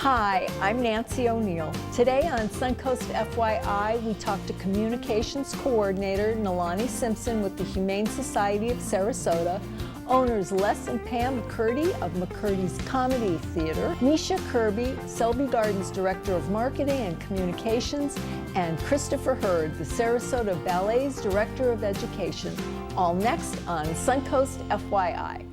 Hi, I'm Nancy O'Neill. Today on Suncoast FYI, we talk to Communications Coordinator Nalani Simpson with the Humane Society of Sarasota, owners Les and Pam McCurdy of McCurdy's Comedy Theater, Misha Kirby, Selby Gardens Director of Marketing and Communications, and Christopher Hurd, the Sarasota Ballet's Director of Education. All next on Suncoast FYI.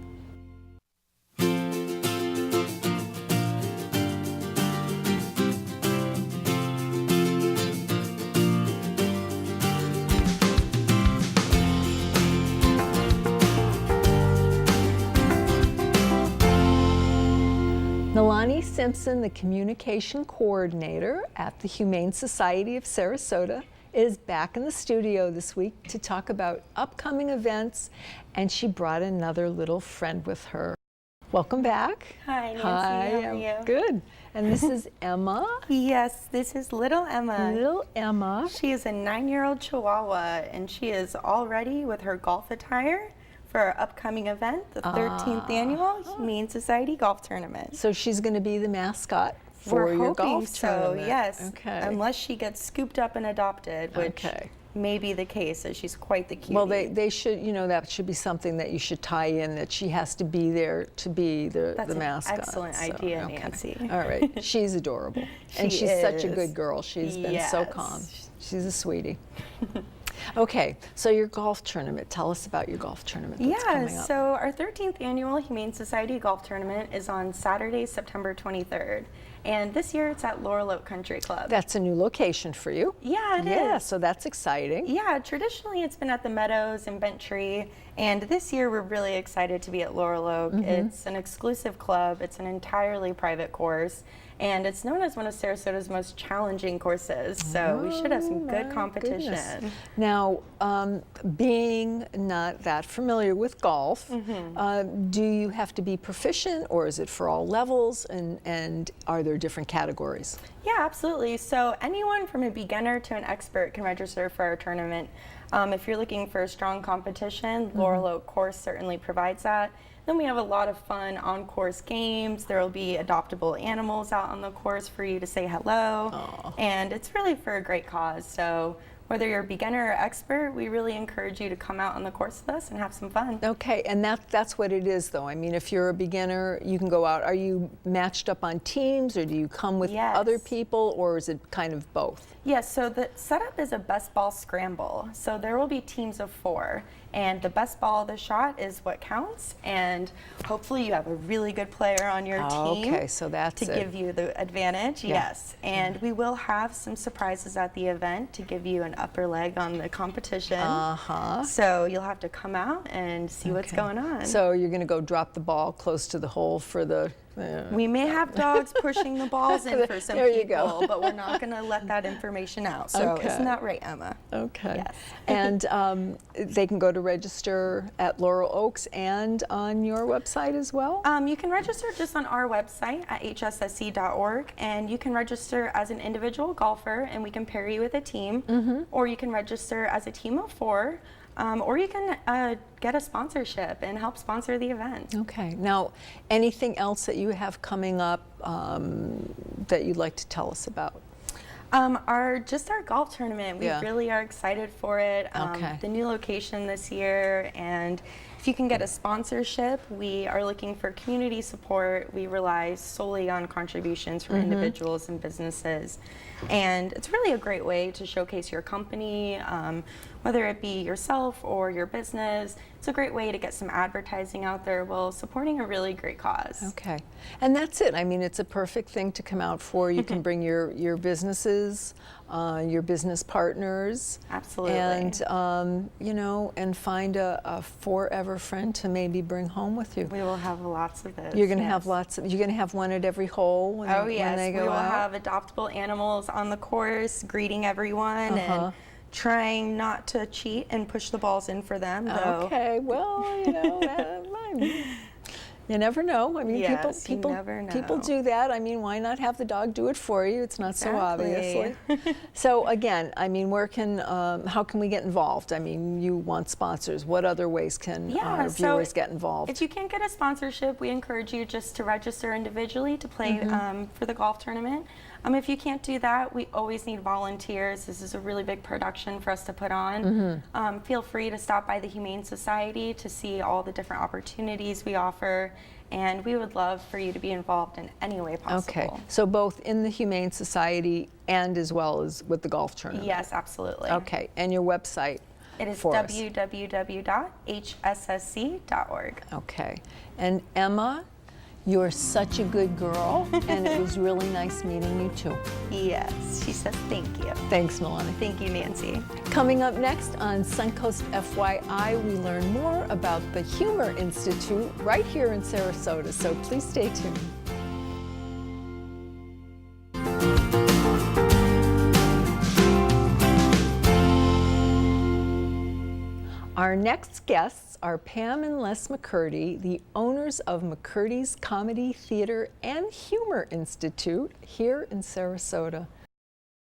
Nalani Simpson, the Communication Coordinator at the Humane Society of Sarasota, is back in the studio this week to talk about upcoming events, and she brought another little friend with her. Welcome back. Hi, Nancy. Hi, how are you? Good. And this is Emma. Yes, this is little Emma. Little Emma. She is a 9-year-old Chihuahua, and she is all ready with her golf attire for our upcoming event, the 13th Annual Humane Society Golf Tournament. So she's going to be the mascot for your golf tournament. Yes. Okay. Unless she gets scooped up and adopted, which may be the case, as she's quite the cutie. Well, they should, you know, that should be something that you should tie in, that she has to be there to be the mascot. That's an excellent idea, Nancy. All right. She's adorable. And she's such a good girl. She's been so calm. She's a sweetie. Okay, so your golf tournament. Tell us about your golf tournament that's coming up. So our 13th Annual Humane Society Golf Tournament is on Saturday, September 23rd. And this year it's at Laurel Oak Country Club. That's a new location for you. Yeah, it is. Yeah, so that's exciting. Yeah, traditionally it's been at the Meadows in Bentry, and this year we're really excited to be at Laurel Oak. It's an exclusive club, it's an entirely private course, and it's known as one of Sarasota's most challenging courses, so we should have some good competition. Goodness. Now, being not that familiar with golf, do you have to be proficient, or is it for all levels, and are there different categories? Yeah, absolutely. So anyone from a beginner to an expert can register for our tournament. If you're looking for a strong competition, Laurel Oak course certainly provides that. Then we have a lot of fun on-course games. There will be adoptable animals out on the course for you to say hello. And it's really for a great cause. So whether you're a beginner or expert, we really encourage you to come out on the course with us and have some fun. Okay, and that's what it is, though. I mean, if you're a beginner, you can go out. Are you matched up on teams, or do you come with other people, or is it kind of both? Yes, so the setup is a best ball scramble. So there will be teams of 4, and the best ball of the shot is what counts, and hopefully you have a really good player on your team. Okay, so that's to give you the advantage. Yes, and we will have some surprises at the event to give you an upper leg on the competition. So you'll have to come out and see what's going on. So you're going to go drop the ball close to the hole for the... We may have dogs pushing the balls in for some people, but we're not going to let that information out. So isn't that right, Emma? Okay. Yes. And they can go to register at Laurel Oaks and on your website as well? You can register just on our website at hssc.org, and you can register as an individual golfer, and we can pair you with a team, or you can register as a team of 4. Or you can get a sponsorship and help sponsor the event. Okay. Now, anything else that you have coming up that you'd like to tell us about? Our golf tournament. We really are excited for it. The new location this year, and if you can get a sponsorship, we are looking for community support. We rely solely on contributions from individuals and businesses. And it's really a great way to showcase your company, whether it be yourself or your business. It's a great way to get some advertising out there while supporting a really great cause. Okay. And that's it. I mean, it's a perfect thing to come out for. You can bring your businesses, your business partners. Absolutely. And, you know, and find a forever friend to maybe bring home with you. We will have lots of those. You're going to have lots of, you're going to have one at every hole when, when they go out? We will have adoptable animals on the course, greeting everyone, and trying not to cheat and push the balls in for them. Okay, well, you know, You never know. I mean, yes, you never know. People do that. I mean, why not have the dog do it for you? It's not so obvious. So again, I mean, how can we get involved? I mean, you want sponsors. What other ways can our viewers get involved? If you can't get a sponsorship, we encourage you just to register individually to play for the golf tournament. If you can't do that, we always need volunteers. This is a really big production for us to put on. Feel free to stop by the Humane Society to see all the different opportunities we offer, and we would love for you to be involved in any way possible. Okay, so both in the Humane Society and as well as with the golf tournament? Yes, absolutely. Okay, and your website? It is www.hssc.org. Okay, and Emma, you're such a good girl, and it was really nice meeting you too. Yes, she says thank you. Thanks, Nalani. Thank you, Nancy. Coming up next on Suncoast FYI, we learn more about the Humor Institute right here in Sarasota, so please stay tuned. Our next guests are Pam and Les McCurdy, the owners of McCurdys Comedy, Theater, and Humor Institute here in Sarasota.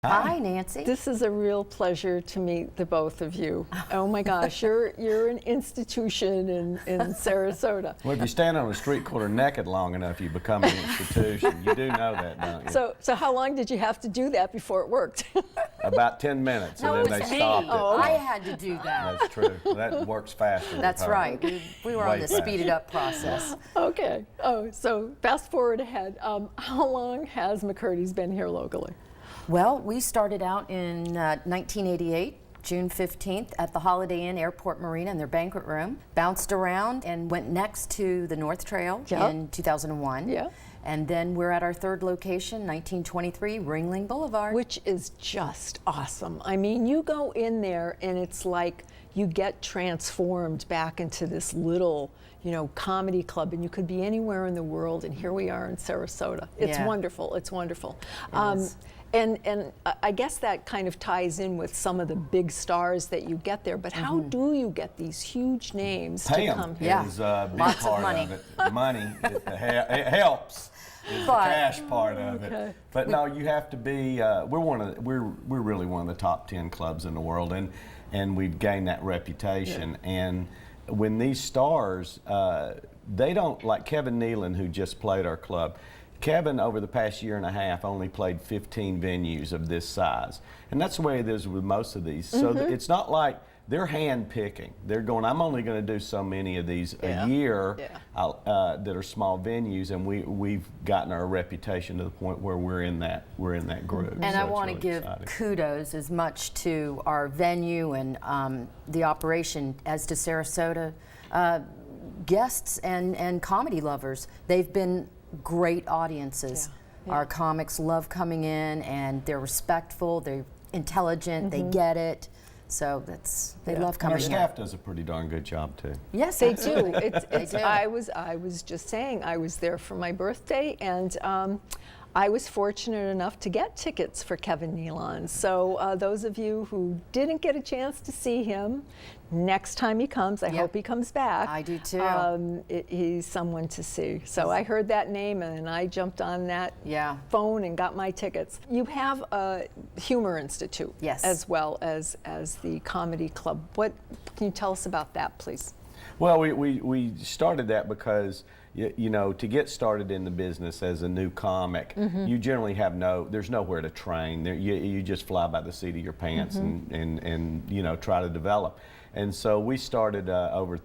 Hi, Nancy. This is a real pleasure to meet the both of you. Oh my gosh, you're an institution in Sarasota. Well, if you stand on a street corner naked long enough, you become an institution. You do know that, don't you? So how long did you have to do that before it worked? About 10 minutes, No, and then it's they me. stopped it. Oh, I had to do that. That's true. That works faster. That's right. We were on the faster. speeded up process. Okay. Oh, so fast forward ahead. How long has McCurdys been here locally? Well, we started out in 1988, June 15th, at the Holiday Inn Airport Marina in their banquet room. Bounced around and went next to the North Trail in 2001. Yeah. And then we're at our third location, 1923 Ringling Boulevard. Which is just awesome. I mean, you go in there and it's like you get transformed back into this little, comedy club, and you could be anywhere in the world, and here we are in Sarasota. It's wonderful. It's wonderful. And I guess that kind of ties in with some of the big stars that you get there, but how do you get these huge names to come here? Is a big Lots part of money. of it. The money, it helps. Is the cash part of it. But no, you have to be. We're really one of the top 10 clubs in the world, and we've gained that reputation. And when these stars, they don't, like Kevin Nealon, who just played our club. Kevin, over the past year and a half, only played 15 venues of this size. And that's the way it is with most of these. So it's not like they're hand-picking. They're going, I'm only going to do so many of these a year that are small venues, and we've gotten our reputation to the point where we're in that group. And so I want to really give exciting. kudos as much to our venue and the operation as to Sarasota guests and comedy lovers. They've been great audiences. Our comics love coming in, and they're respectful, they're intelligent, they get it. So they love coming And in. our staff does a pretty darn good job too. Yes, They do. They do. I was just saying, I was there for my birthday, and I was fortunate enough to get tickets for Kevin Nealon. So those of you who didn't get a chance to see him, next time he comes, I hope he comes back. I do too. He's someone to see. So I heard that name and I jumped on that phone and got my tickets. You have a Humor Institute as well as the Comedy Club. What can you tell us about that, please? Well, we started that because to get started in the business as a new comic, you generally have there's nowhere to train. You just fly by the seat of your pants and try to develop. And so we started over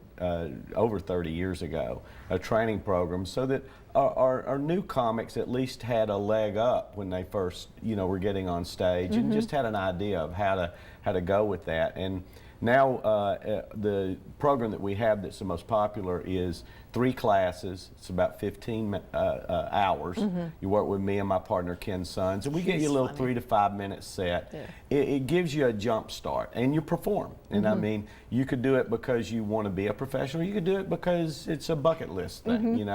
30 years ago a training program so that our new comics at least had a leg up when they first were getting on stage and just had an idea of how to go with that. And now the program that we have that's the most popular is 3 classes. It's about 15 hours. You work with me and my partner Ken Sons, and we get you a little 3 to 5 minute set. It gives you a jump start, and you perform. And I mean, you could do it because you want to be a professional. You could do it because it's a bucket list thing,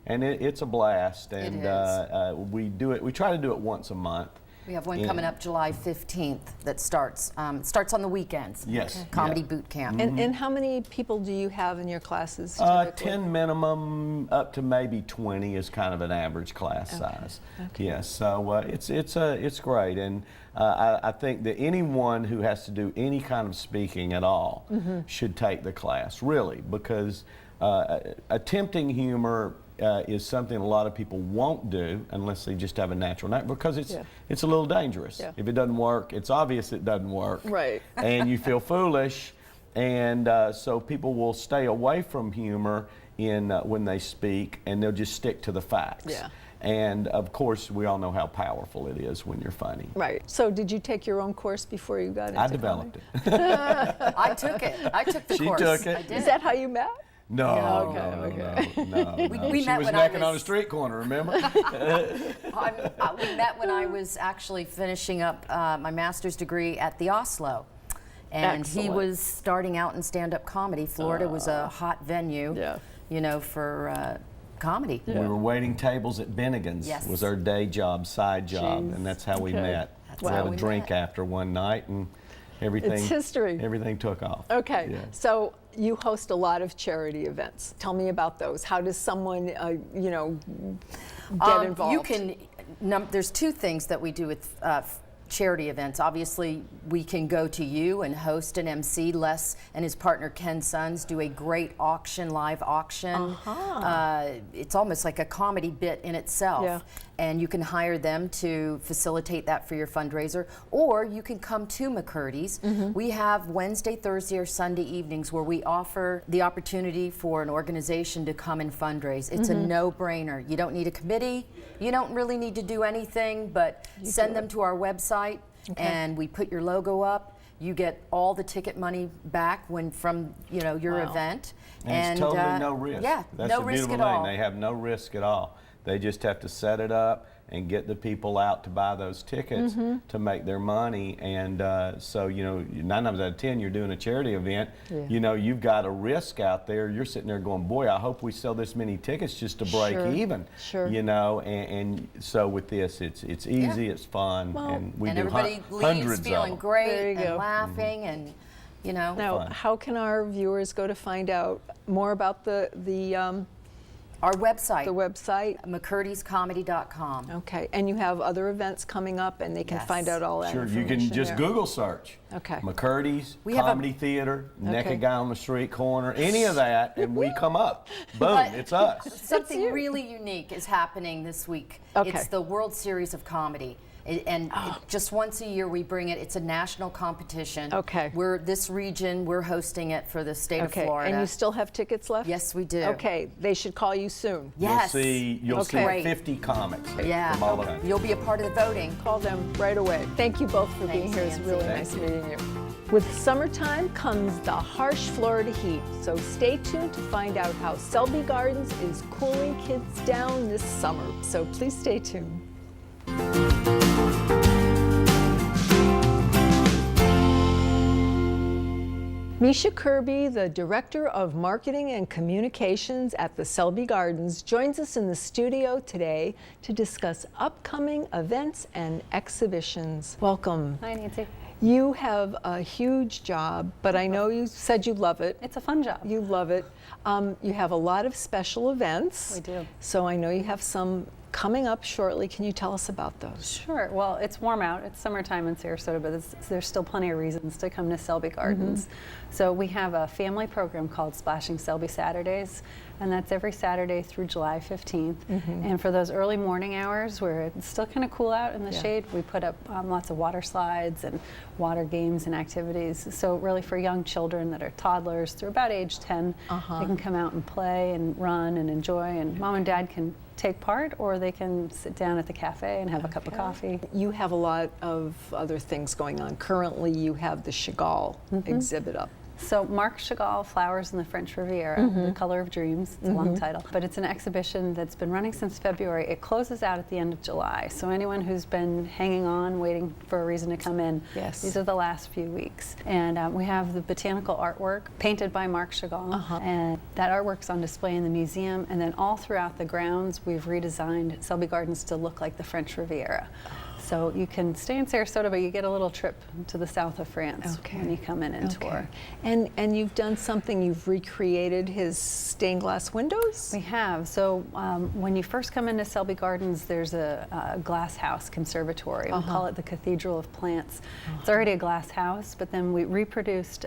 and it's a blast. And we do it. We try to do it once a month. We have one coming up July 15th that starts on the weekends. Yes. Comedy boot camp. And how many people do you have in your classes? 10 minimum, up to maybe 20 is kind of an average class size. Okay. Yes, so it's great, and I think that anyone who has to do any kind of speaking at all should take the class, really, because attempting humor is something a lot of people won't do unless they just have a natural because it's a little dangerous. Yeah. If it doesn't work, it's obvious it doesn't work. Right. And you feel foolish, and so people will stay away from humor when they speak, and they'll just stick to the facts. Yeah. And of course, we all know how powerful it is when you're funny. Right. So did you take your own course before you got into I developed it? I took it. I took the course. She took it. I did. Is that how you met? No, no. We She met was when I necking was- on a street corner, remember? We met when I was actually finishing up my master's degree at the Oslo. And he Excellent. was starting out in stand-up comedy. Florida was a hot venue, for comedy. We were waiting tables at Bennigan's. Yes. Was our day job, side job, Jeez. and that's how we Okay. met. That's We how had a we drink met. after one night, and everything. It's history. Everything took off. Okay. Yeah. So you host a lot of charity events. Tell me about those. How does someone, get involved? You can. There's two things that we do with charity events. Obviously, we can go to you and host an MC. Les and his partner Ken Sons do a great auction, live auction. It's almost like a comedy bit in itself. Yeah. And you can hire them to facilitate that for your fundraiser, or you can come to McCurdys. We have Wednesday, Thursday, or Sunday evenings where we offer the opportunity for an organization to come and fundraise. It's a no-brainer. You don't need a committee. You don't really need to do anything, but send them to our website, and we put your logo up. You get all the ticket money back from your event, And it's totally no risk. Yeah, That's no the risk beautiful at thing. all. They have no risk at all. They just have to set it up and get the people out to buy those tickets to make their money. And so, 9 times out of 10, you're doing a charity event. Yeah. You've got a risk out there. You're sitting there going, boy, I hope we sell this many tickets just to break even. Sure. And so with this, it's easy, it's fun, and we do everybody leaves hundreds of feeling them. great There you and go. laughing and Now, fun. how can our viewers go to find out more about the our website, website? McCurdysComedy.com. Okay, and you have other events coming up, and they can Yes. find out all that Sure, you information can just there. Google search. Okay. McCurdy's, We have a- Comedy Theater, Okay. naked guy on the street corner, any of that, and we come up. Boom, it's us. Something you. really unique is happening this week. Okay. It's the World Series of Comedy. Just once a year we bring it. It's a national competition. Okay. This region, we're hosting it for the state of Okay, Florida. and you still have tickets left? Yes, we do. Okay, they should call you soon. Yes. You'll Okay. see 50 comics Yeah. from all the country. You'll be a part of the voting. Call them right away. Thank you both for being Thanks, here. It's Nancy. really Thank nice you. meeting you. With summertime comes the harsh Florida heat, so stay tuned to find out how Selby Gardens is cooling kids down this summer. So please stay tuned. Misha Kirby, the Director of Marketing and Communications at the Selby Gardens, joins us in the studio today to discuss upcoming events and exhibitions. Welcome. Hi, Nancy. You have a huge job, but I know you said you love it. It's a fun job. You love it. You have a lot of special events. We do. So I know you have some coming up shortly. Can you tell us about those? Sure. Well, it's warm out. It's summertime in Sarasota, but there's still plenty of reasons to come to Selby Gardens. So we have a family program called Splashing Selby Saturdays, and that's every Saturday through July 15th. And for those early morning hours where it's still kind of cool out in the shade, we put up lots of water slides and water games and activities. So really for young children that are toddlers through about age 10, they can come out and play and run and enjoy, and mom and dad can take part, or they can sit down at the cafe and have a cup of coffee. You have a lot of other things going on. Currently, you have the Chagall exhibit up. So Marc Chagall, Flowers in the French Riviera, The Color of Dreams, it's a long title, but it's an exhibition that's been running since February. It closes out at the end of July, so anyone who's been hanging on, waiting for a reason to come in, Yes. these are the last few weeks. And we have the botanical artwork painted by Marc Chagall, and that artwork's on display in the museum, and then all throughout the grounds we've redesigned Selby Gardens to look like the French Riviera. So you can stay in Sarasota, but you get a little trip to the south of France when you come in and tour. And you've done something, you've recreated his stained glass windows? We have. So when you first come into Selby Gardens, there's a glass house conservatory. We call it the Cathedral of Plants. It's already a glass house, but then we reproduced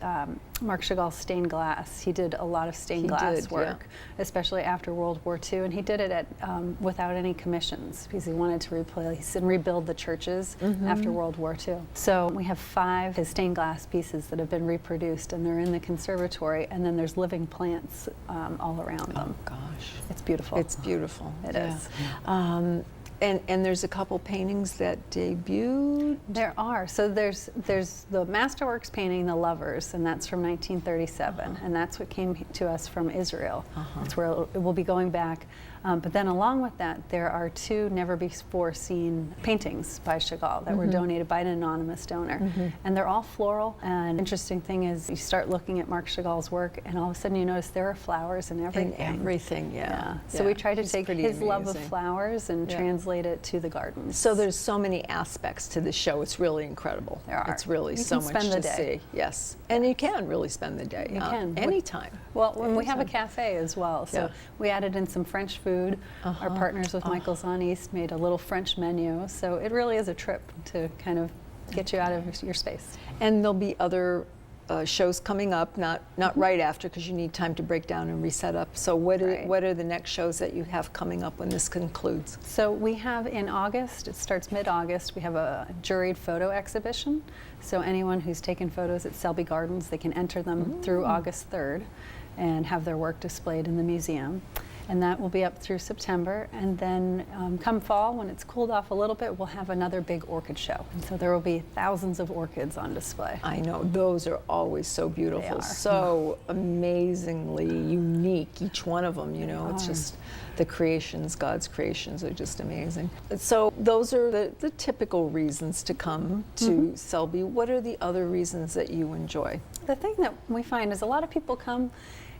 Marc Chagall's stained glass. He did a lot of stained glass work, especially after World War II, and he did it without any commissions because he wanted to replace and rebuild the churches after World War II. So we have 5 his stained glass pieces that have been reproduced, and they're in the conservatory, and then there's living plants all around them. Oh gosh. It's beautiful. It's beautiful. It is. And there's a couple paintings that debuted? There are. So there's the Masterworks painting, The Lovers, and that's from 1937, and that's what came to us from Israel. That's where it will be going back. But then along with that, there are 2 never-before-seen paintings by Chagall that were donated by an anonymous donor. And they're all floral. And interesting thing is you start looking at Marc Chagall's work, and all of a sudden you notice there are flowers in everything. In everything, yeah. So we try to It's take pretty his love of amazing. flowers and translate it to the gardens. So there's so many aspects to the show. It's really incredible. There are. It's really You so can much spend the to day. see. Yes. And you can really spend the day. You can. Anytime. Well, when we have a cafe as well, so we added in some French food. Our partners with Michael's on East made a little French menu, so it really is a trip to kind of get you out of your space. And there'll be other shows coming up, not right after, because you need time to break down and reset up. So what are the next shows that you have coming up when this concludes? So we have in August, it starts mid-August, we have a juried photo exhibition. So anyone who's taken photos at Selby Gardens, they can enter them through August 3rd and have their work displayed in the museum. And that will be up through September. And then come fall, when it's cooled off a little bit, we'll have another big orchid show. And so there will be thousands of orchids on display. I know, those are always so beautiful, They are. so amazingly unique, each one of them, you know, it's just the creations, God's creations are just amazing. So those are the typical reasons to come to Selby. What are the other reasons that you enjoy? The thing that we find is a lot of people come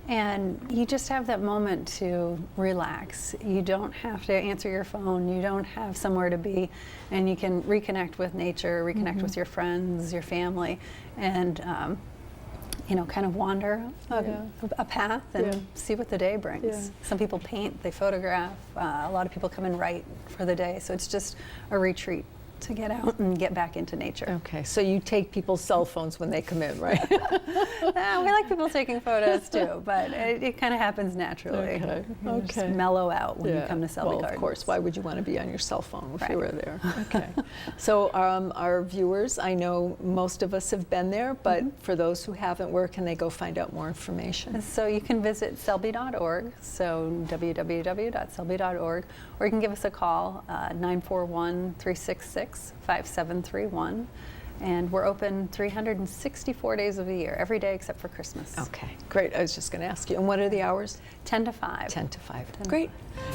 and you just have that moment to relax. You don't have to answer your phone, you don't have somewhere to be, and you can reconnect with nature, reconnect with your friends, your family, and you know, kind of wander a path and see what the day brings. Some people paint, they photograph, a lot of people come and write for the day, so it's just a retreat to get out and get back into nature. Okay, so you take people's cell phones when they come in, right? We like people taking photos too, but it kind of happens naturally. You just mellow out when you come to Selby Gardens. Of course, why would you want to be on your cell phone if you were there? Okay. So our viewers, I know most of us have been there, but for those who haven't, where can they go find out more information? So you can visit selby.org, so www.selby.org, or you can give us a call, 941-366-5731. And we're open 364 days of the year, every day except for Christmas. Okay, great. I was just going to ask you. And what are the hours? 10 to 5. 10 to 5. Great.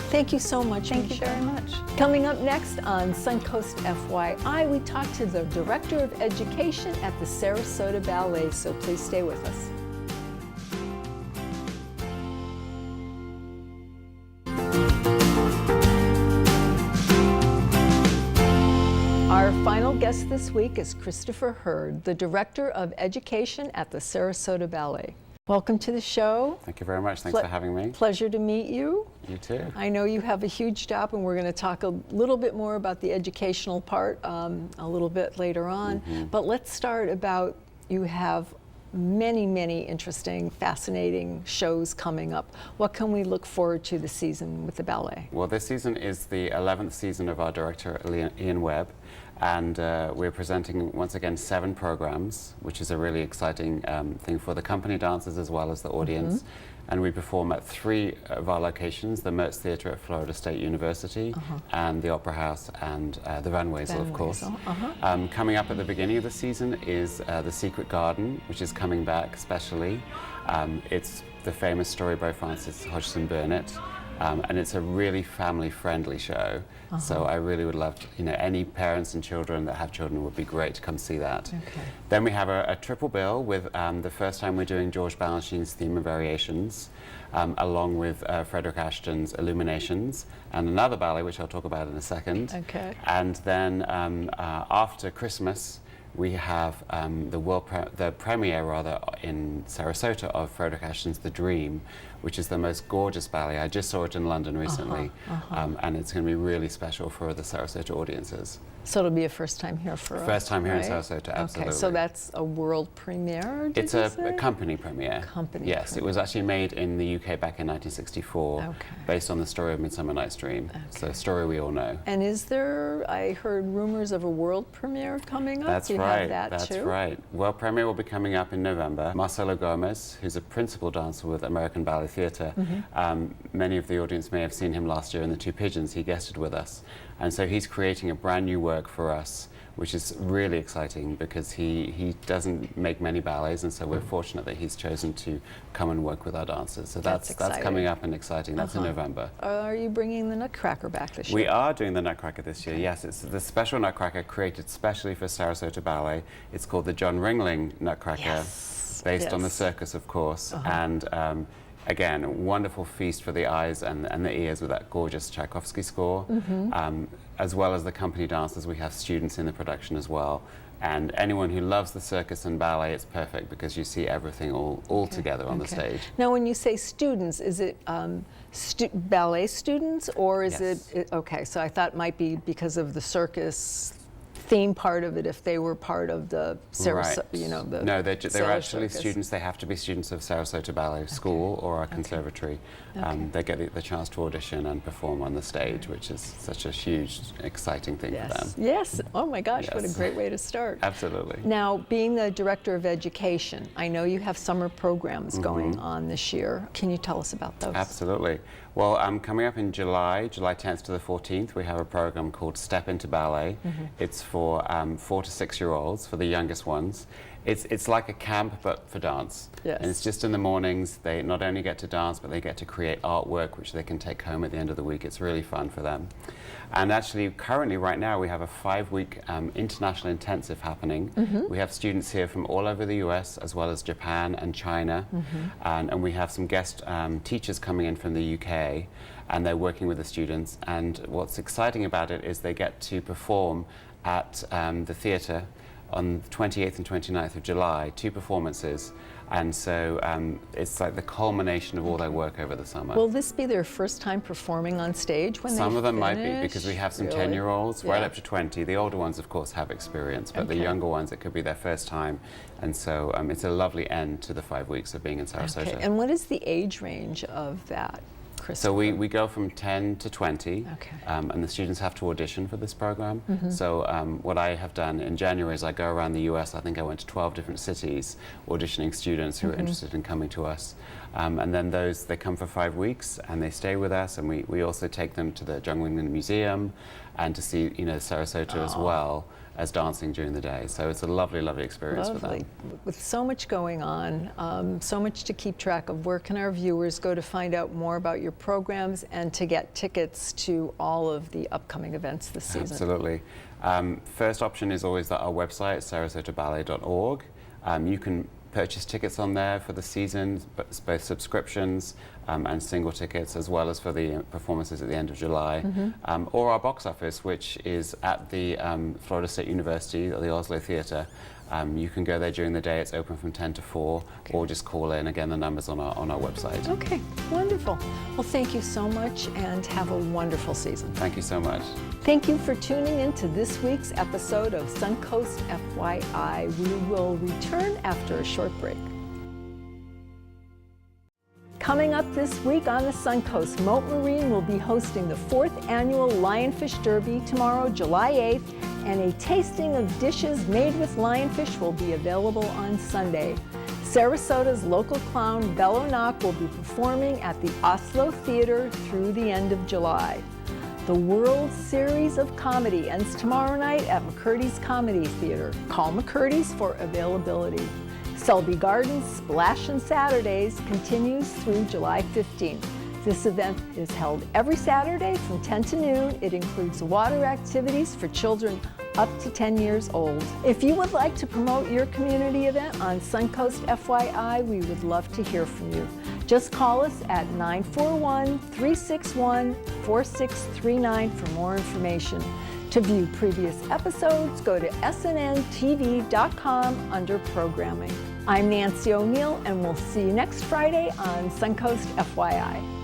Thank you so much, Thank you very much. Coming up next on Suncoast FYI, we talk to the Director of Education at the Sarasota Ballet, so please stay with us. Our final guest this week is Christopher Hurd, the Director of Education at the Sarasota Ballet. Welcome to the show. Thank you very much. Thanks for having me. Pleasure to meet you. You too. I know you have a huge job, and we're going to talk a little bit more about the educational part a little bit later on. But let's start about, you have many, many interesting, fascinating shows coming up. What can we look forward to this season with the ballet? Well, this season is the 11th season of our director, Ian Webb. And we're presenting, once again, 7 programs, which is a really exciting thing for the company dancers as well as the audience. And we perform at 3 of our locations, the Mertz Theatre at Florida State University, and the Opera House, and the Van Wezel, of course. Coming up at the beginning of the season is The Secret Garden, which is coming back specially. It's the famous story by Frances Hodgson Burnett. And it's a really family-friendly show. So I really would love, any parents and children that have children would be great to come see that. Okay. Then we have a triple bill with the first time we're doing George Balanchine's Theme of Variations, along with Frederick Ashton's Illuminations, and another ballet, which I'll talk about in a second. Okay. And then after Christmas, we have the premiere in Sarasota of Frederick Ashton's The Dream, which is the most gorgeous ballet. I just saw it in London recently, and it's going to be really special for the Sarasota audiences. So it'll be a first time here for us. First time here in right? Sarasota, absolutely. Okay, so that's a world premiere, did It's you a say? company premiere. Company Yes, it was actually made in the UK back in 1964, Okay. based on the story of Midsummer Night's Dream. So a story we all know. And is there, I heard rumors of a world premiere coming up? That's Do you right. have that That's too? right. World premiere will be coming up in November. Marcelo Gomez, who's a principal dancer with American Ballet Theatre, many of the audience may have seen him last year in The Two Pigeons. He guested with us, and so he's creating a brand new work for us, which is really exciting because he doesn't make many ballets, and so we're fortunate that he's chosen to come and work with our dancers. So that's coming up and exciting. That's in November. Are you bringing the Nutcracker back this year? We are doing the Nutcracker this year, yes. It's the special Nutcracker created specially for Sarasota Ballet. It's called the John Ringling Nutcracker, based on the circus, of course. And again, a wonderful feast for the eyes and the ears with that gorgeous Tchaikovsky score. As well as the company dancers, we have students in the production as well. And anyone who loves the circus and ballet, it's perfect because you see everything all together on the stage. Now, when you say students, is it ballet students, or is it, okay, so I thought it might be because of the circus theme part of it if they were part of the Sarasota, the No, they're actually circus. students. They have to be students of Sarasota Ballet School or our conservatory. They get the chance to audition and perform on the stage, which is such a huge, exciting thing for them. Yes. Oh my gosh, what a Yes. great way to start. Absolutely. Now, being the director of education, I know you have summer programs going on this year. Can you tell us about those? Absolutely. Well, coming up in July 10th to the 14th, we have a program called Step Into Ballet. It's for 4 to 6-year-olds, for the youngest ones. It's like a camp, but for dance. Yes. And it's just in the mornings. They not only get to dance, but they get to create artwork, which they can take home at the end of the week. It's really fun for them. And actually, currently, right now, we have a 5-week international intensive happening. We have students here from all over the US, as well as Japan and China. And we have some guest teachers coming in from the UK, and they're working with the students. And what's exciting about it is they get to perform at the theatre on the 28th and 29th of July, 2 performances. And so it's like the culmination of all their work over the summer. Will this be their first time performing on stage when Some they of them might be, finish? because we have some Really? 10-year-olds right Yeah. up to 20. The older ones, of course, have experience, but the younger ones, it could be their first time. And so it's a lovely end to the 5 weeks of being in Sarasota. Okay. And what is the age range of that, Christopher? So we go from 10 to 20, Okay. and the students have to audition for this program. So what I have done in January is I go around the US. I think I went to 12 different cities auditioning students who are interested in coming to us. And then they come for 5 weeks and they stay with us, and we also take them to the John Ringling Museum and to see Sarasota as well as dancing during the day. So it's a lovely, lovely experience for them. With so much going on, so much to keep track of, where can our viewers go to find out more about your programs and to get tickets to all of the upcoming events this season? Absolutely. First option is always our website, sarasotaballet.org. You can purchase tickets on there for the season, both subscriptions and single tickets, as well as for the performances at the end of July, or our box office, which is at the Florida State University, at the Oslo Theatre. You can go there during the day. It's open from 10 to 4, or just call in. Again, the number's on our website. Okay, wonderful. Well, thank you so much, and have a wonderful season. Thank you so much. Thank you for tuning in to this week's episode of Suncoast FYI. We will return after a short break. Coming up this week on the Suncoast, Moat Marine will be hosting the 4th annual Lionfish Derby tomorrow, July 8th, and a tasting of dishes made with lionfish will be available on Sunday. Sarasota's local clown, Bello Knock, will be performing at the Oslo Theatre through the end of July. The World Series of Comedy ends tomorrow night at McCurdy's Comedy Theater. Call McCurdys for availability. Selby Gardens Splash and Saturdays continues through July 15th. This event is held every Saturday from 10 to noon. It includes water activities for children up to 10 years old. If you would like to promote your community event on Suncoast FYI, we would love to hear from you. Just call us at 941-361-4639 for more information. To view previous episodes, go to snntv.com under Programming. I'm Nancy O'Neill, and we'll see you next Friday on Suncoast FYI.